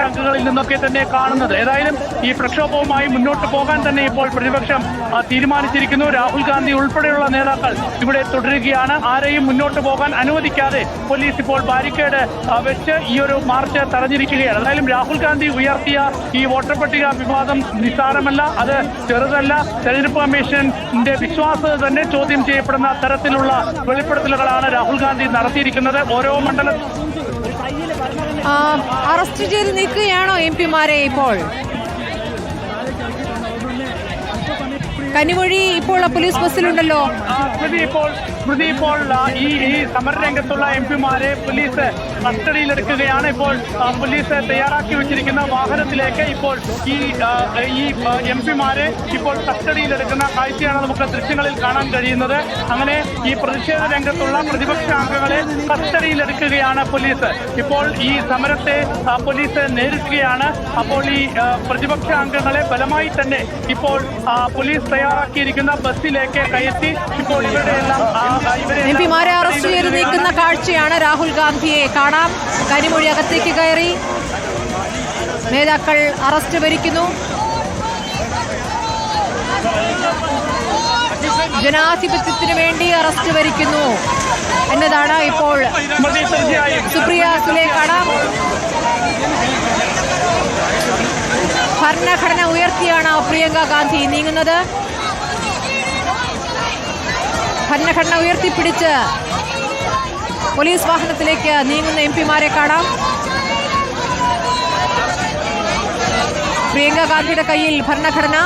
അംഗങ്ങളിൽ നിന്നൊക്കെ തന്നെ കാണുന്നത്. ഏതായാലും ഈ പ്രക്ഷോഭവുമായി മുന്നോട്ട് പോകാൻ തന്നെ ഇപ്പോൾ പ്രതിപക്ഷം തീരുമാനിച്ചിരിക്കുന്നു. രാഹുൽ ഗാന്ധി ഉൾപ്പെടെയുള്ള നേതാക്കൾ ഇവിടെ തുടരുകയാണ്. ആരെയും മുന്നോട്ട് പോകാൻ അനുവദിക്കാതെ പോലീസ് ഇപ്പോൾ ബാരിക്കേഡ് വെച്ച് ഈ ഒരു മാർച്ച് തടഞ്ഞിരിക്കുകയാണ്. ഏതായാലും രാഹുൽ ഗാന്ധി ഉയർത്തിയ ഈ വോട്ടർ പട്ടിക വിവാദം നിസ്സാരമല്ല, അത് ചെറുതല്ല. തെരഞ്ഞെടുപ്പ് കമ്മീഷന്റെ വിശ്വാസ്യത തന്നെ ചോദ്യം ചെയ്യപ്പെടുന്ന തരത്തിലുള്ള വെളിപ്പെടുത്തലുകളാണ് രാഹുൽ ഗാന്ധി നടത്തിയിരിക്കുന്നത്. ഓരോ മണ്ഡലം അറസ്റ്റ് ചെയ്ത് നീക്കുകയാണോ എംപിമാരെ? ഇപ്പോൾ കനിമൊഴി ഇപ്പോൾ പോലീസ് ബസ്സിലുണ്ടല്ലോ. സ്മൃതി ഇപ്പോൾ ഈ സമരരംഗത്തുള്ള എംപിമാരെ പോലീസ് കസ്റ്റഡിയിലെടുക്കുകയാണ്. ഇപ്പോൾ പോലീസ് തയ്യാറാക്കി വെച്ചിരിക്കുന്ന വാഹനത്തിലേക്ക് ഇപ്പോൾ ഈ എംപിമാരെ ഇപ്പോൾ കസ്റ്റഡിയിലെടുക്കുന്ന കാഴ്ചയാണ് നമുക്ക് ദൃശ്യങ്ങളിൽ കാണാൻ കഴിയുന്നത്. അങ്ങനെ ഈ പ്രതിഷേധ രംഗത്തുള്ള പ്രതിപക്ഷ അംഗങ്ങളെ കസ്റ്റഡിയിലെടുക്കുകയാണ് പോലീസ്. ഇപ്പോൾ ഈ സമരത്തെ പോലീസ് നേരിടുകയാണ്. അപ്പോൾ ഈ പ്രതിപക്ഷ അംഗങ്ങളെ ബലമായി തന്നെ ഇപ്പോൾ പോലീസ് തയ്യാറാക്കിയിരിക്കുന്ന ബസ്സിലേക്ക് കയറ്റി ഇപ്പോൾ എംപിമാരെ അറസ്റ്റ് ചെയ്ത് നീക്കുന്ന കാഴ്ചയാണ്. രാഹുൽ ഗാന്ധിയെ കാണാം. കനിമൊഴി അകത്തേക്ക് കയറി നേതാക്കൾ അറസ്റ്റ് വരിക്കുന്നു. ജനാധിപത്യത്തിന് വേണ്ടി അറസ്റ്റ് വരിക്കുന്നു എന്നതാണ് ഇപ്പോൾ സുപ്രിയ സുലെ കാണാം. ഭരണഘടന ഉയർത്തിയാണ് പ്രിയങ്ക ഗാന്ധി നീങ്ങുന്നത്. ഭരണഘടന ഉയർത്തിപ്പിടിച്ച് പോലീസ് വാഹനത്തിലേക്ക് നീങ്ങുന്ന എംപിമാരെ കാണാം. പ്രിയങ്ക ഗാന്ധിയുടെ കയ്യിൽ ഭരണഘടന.